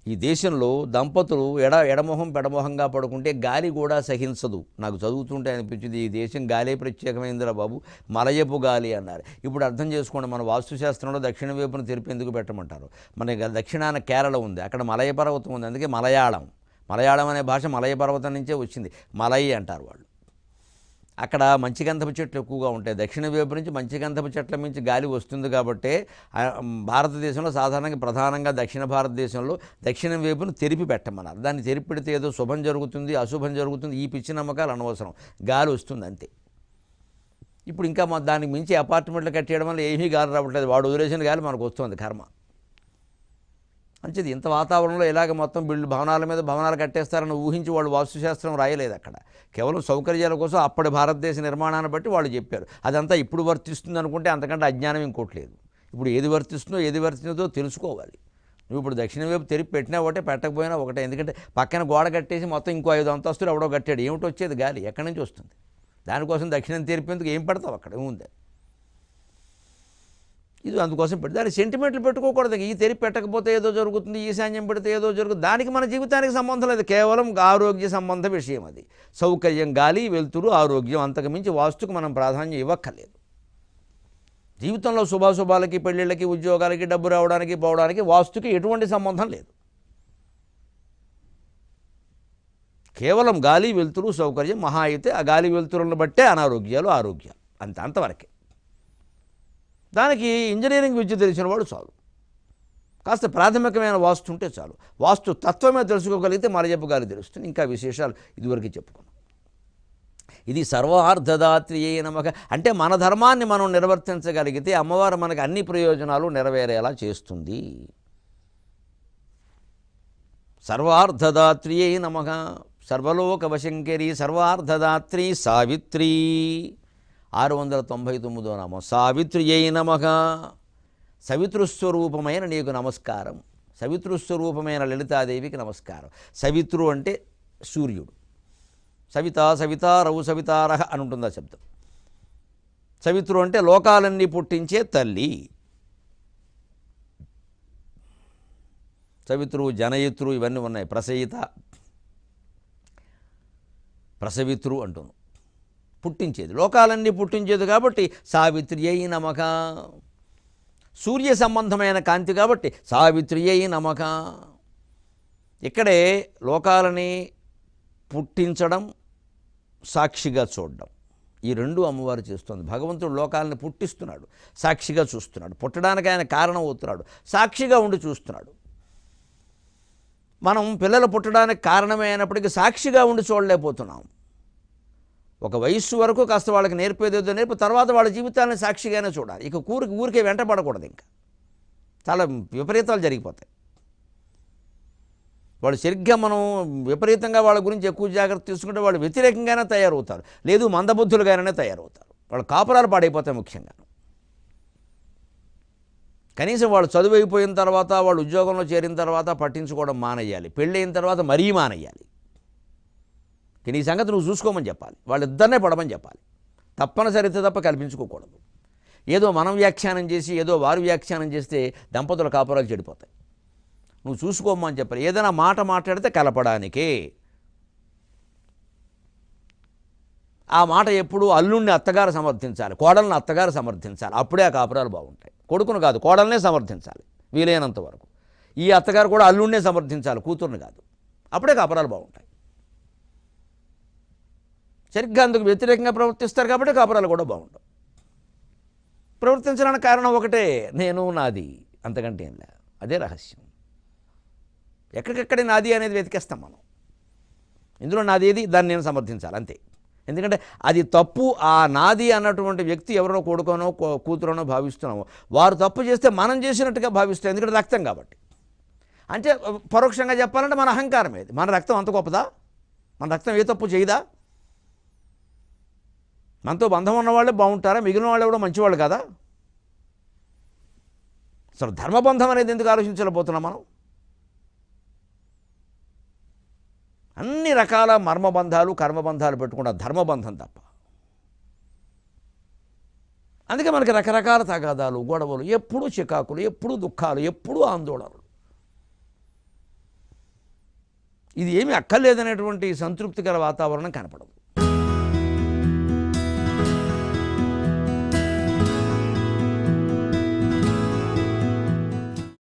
ఈ దేశంలో దంపతులు ఎడమొహం పెడమొహంగా పడుకుంటే గాలి కూడా సహించదు. నాకు చదువుతుంటే అనిపించింది, ఈ దేశం గాలే ప్రత్యేకమైందిరా బాబు, మలయపు గాలి అన్నారు. ఇప్పుడు అర్థం చేసుకోండి, మన వాస్తుశాస్త్రంలో దక్షిణ వైపున తెరిపి ఎందుకు పెట్టమంటారు. మన దక్షిణాన కేరళ ఉంది, అక్కడ మలయ పర్వతం ఉంది, అందుకే మలయాళం అనే భాష మలయ పర్వతం నుంచే వచ్చింది. మలయి అంటారు వాళ్ళు. అక్కడ మంచిగంధపు చెట్లు ఎక్కువగా ఉంటాయి. దక్షిణ వైపు నుంచి మంచిగంధపు చెట్ల నుంచి గాలి వస్తుంది కాబట్టి భారతదేశంలో సాధారణంగా ప్రధానంగా దక్షిణ భారతదేశంలో దక్షిణం వైపును తెరిపి పెట్టమన్నారు. దాన్ని తెరిపి పెడితే ఏదో శుభం జరుగుతుంది, అశుభం జరుగుతుంది, ఈ పిచ్చి నమ్మకాలు అనవసరం. గాలి వస్తుంది అంతే. ఇప్పుడు ఇంకా దానికి మించి అపార్ట్మెంట్లు కట్టేయడం వల్ల ఏమీ గాలి రావట్లేదు. వాడు వదిలేసిన గాలి మనకు వస్తుంది, కర్మ. మంచిది. ఇంత వాతావరణంలో ఇలాగ మొత్తం భవనాల మీద భవనాలు కట్టేస్తారని ఊహించి వాళ్ళు వాస్తుశాస్త్రం రాయలేదు అక్కడ. కేవలం సౌకర్యాల కోసం అప్పటి భారతదేశ నిర్మాణాన్ని బట్టి వాళ్ళు చెప్పారు. అదంతా ఇప్పుడు వర్తిస్తుంది అనుకుంటే అంతకంటే అజ్ఞానం ఇంకోట్లేదు. ఇప్పుడు ఏది వర్తిస్తుందో ఏది వర్తిస్తుందో తెలుసుకోవాలి. నువ్వు ఇప్పుడు దక్షిణ వైపు తెరిపి పెట్టినా ఒకటే, పెట్టకపోయినా ఒకటే. ఎందుకంటే పక్కన గోడ కట్టేసి మొత్తం ఇంకో 5 అంతస్తులు ఎవడో కట్టాడు, ఏమిటి వచ్చేది గాలి, ఎక్కడి నుంచి వస్తుంది? దానికోసం దక్షిణం తెరిపేందుకు ఏం పెడతావు అక్కడ, ఏముంది? ఇది అందుకోసం పెట్టి దాని సెంటిమెంట్లు పెట్టుకోకూడదు. ఈ తెరిపి పెట్టకపోతే ఏదో జరుగుతుంది, ఈశాన్యం పెడితే ఏదో జరుగుతుంది, దానికి మన జీవితానికి సంబంధం లేదు. కేవలం ఆరోగ్య సంబంధ విషయం అది. సౌకర్యం, గాలి, వెలుతురు, ఆరోగ్యం, అంతకు మించి వాస్తుకు మనం ప్రాధాన్యం ఇవ్వక్కర్లేదు. జీవితంలో శుభాశుభాలకి, పెళ్ళిళ్ళకి, ఉద్యోగాలకి, డబ్బు రావడానికి పోవడానికి వాస్తుకి ఎటువంటి సంబంధం లేదు. కేవలం గాలి, వెలుతురు, సౌకర్యం, మహా అయితే ఆ గాలి వెలుతురులను బట్టే అనారోగ్యాలు, ఆరోగ్యాలు, అంతవరకే. దానికి ఇంజనీరింగ్ విద్య తెలిసిన వాడు చాలు, కాస్త ప్రాథమికమైన వాస్తు ఉంటే చాలు. వాస్తు తత్వమే తెలుసుకోగలిగితే మలయపు గాలి తెలుస్తుంది. ఇంకా విశేషాలు ఇదివరకు చెప్పుకున్నాం. ఇది సర్వార్థదాత్రియే నమః అంటే మన ధర్మాన్ని మనం నిర్వర్తించగలిగితే అమ్మవారు మనకు అన్ని ప్రయోజనాలు నెరవేరేలా చేస్తుంది. సర్వార్థదాత్రియే నమః, సర్వలోకవశంకరి సర్వార్థదాత్రి సావిత్రి. 699వ నామం సావిత్రియై నమః. సవితృస్వరూపమైన నీకు నమస్కారం. సవితృస్వరూపమైన లలితాదేవికి నమస్కారం. సవితృ అంటే సూర్యుడు. సవిత, సవితారవు, సవితారహ అని ఉంటుంది ఆ శబ్దం. సవితృ అంటే లోకాలన్నీ పుట్టించే తల్లి. సవితృ, జనయితృ ఇవన్నీ ఉన్నాయి. ప్రసయిత, ప్రసవితృ అంటున్నాం, పుట్టించేది, లోకాలన్నీ పుట్టించేది కాబట్టి సావిత్రియై నమః. సూర్య సంబంధమైన కాంతి కాబట్టి సావిత్రియై నమః. ఇక్కడే లోకాలని పుట్టించడం, సాక్షిగా చూడడం, ఈ రెండు అమ్మవారు చేస్తుంది. భగవంతుడు లోకాలను పుట్టిస్తున్నాడు, సాక్షిగా చూస్తున్నాడు. పుట్టడానికి ఆయన కారణం అవుతున్నాడు, సాక్షిగా ఉండి చూస్తున్నాడు. మనం పిల్లలు పుట్టడానికి కారణమైనప్పటికీ సాక్షిగా ఉండి చూడలేకపోతున్నాం. ఒక వయస్సు వరకు కాస్త వాళ్ళకి నేర్పేదేదో నేర్పు, తర్వాత వాళ్ళ జీవితాన్ని సాక్షిగానే చూడాలి. ఇక ఊరికే వెంటపడకూడదు. ఇంకా చాలా విపరీతాలు జరిగిపోతాయి. వాళ్ళు సరిగ్గా మనం విపరీతంగా వాళ్ళ గురించి ఎక్కువ జాగ్రత్త తీసుకుంటే వాళ్ళు వ్యతిరేకంగానే తయారవుతారు, లేదు మందబుద్ధులుగానే తయారవుతారు. వాళ్ళ కాపురాలు పాడైపోతాయి. ముఖ్యంగా కనీసం వాళ్ళు చదువు అయిపోయిన తర్వాత, వాళ్ళు ఉద్యోగంలో చేరిన తర్వాత పట్టించుకోవడం మానేయాలి. పెళ్ళైన తర్వాత మరీ మానేయాలి. నీ సంగతి నువ్వు చూసుకోమని చెప్పాలి. వాళ్ళిద్దరినే పడమని చెప్పాలి. తప్పనిసరితే తప్ప కల్పించుకోకూడదు. ఏదో మనం వ్యాఖ్యానం చేసి ఏదో వారు వ్యాఖ్యానం చేస్తే దంపతుల కాపురాలు చెడిపోతాయి. నువ్వు చూసుకోమని చెప్పాలి. ఏదైనా మాట మాట్లాడితే కలపడానికే. ఆ మాట ఎప్పుడు అల్లుడిని అత్తగారు సమర్థించాలి, కోడల్ని అత్తగారు సమర్థించాలి. అప్పుడే ఆ కాపురాలు బాగుంటాయి. కొడుకును కాదు, కోడల్నే సమర్థించాలి వీలైనంత వరకు. ఈ అత్తగారు కూడా అల్లుడినే సమర్థించాలి, కూతుర్ని కాదు. అప్పుడే కాపురాలు బాగుంటాయి. సరిగ్గా అందుకు వ్యతిరేకంగా ప్రవర్తిస్తారు కాబట్టి కాపురాలు కూడా బాగుండవు. ప్రవర్తించడానికి కారణం ఒకటే, నేను నాది, అంతకంటే ఏం లే. అదే రహస్యం. ఎక్కడికెక్కడే నాది అనేది వెతికేస్తాం మనం. ఇందులో నాది ఏది, దాన్ని నేను సమర్థించాలి అంతే. ఎందుకంటే అది తప్పు. ఆ నాది అన్నటువంటి వ్యక్తి ఎవరినో కొడుకోనో కూతురనో భావిస్తున్నామో వారు తప్పు చేస్తే మనం చేసినట్టుగా భావిస్తాం. ఎందుకంటే రక్తం కాబట్టి. అంటే పరోక్షంగా చెప్పాలంటే మన అహంకారం ఏది. మన రక్తం అంత గొప్పదా? మన రక్తం ఏ తప్పు చేయదా? మనతో బంధం ఉన్నవాళ్ళే బాగుంటారా? మిగిలిన వాళ్ళు కూడా మంచివాళ్ళు కదా? అసలు ధర్మబంధం అనేది ఎందుకు ఆలోచించలేకపోతున్నాం మనం? అన్ని రకాల మర్మబంధాలు, కర్మబంధాలు పెట్టుకుంటాం, ధర్మబంధం తప్ప. అందుకే మనకి రకరకాల తగాదాలు, గొడవలు, ఎప్పుడూ చికాకులు, ఎప్పుడూ దుఃఖాలు, ఎప్పుడూ ఆందోళనలు. ఇది ఏమీ అక్కర్లేదనేటువంటి సంతృప్తికర వాతావరణం కనపడదు.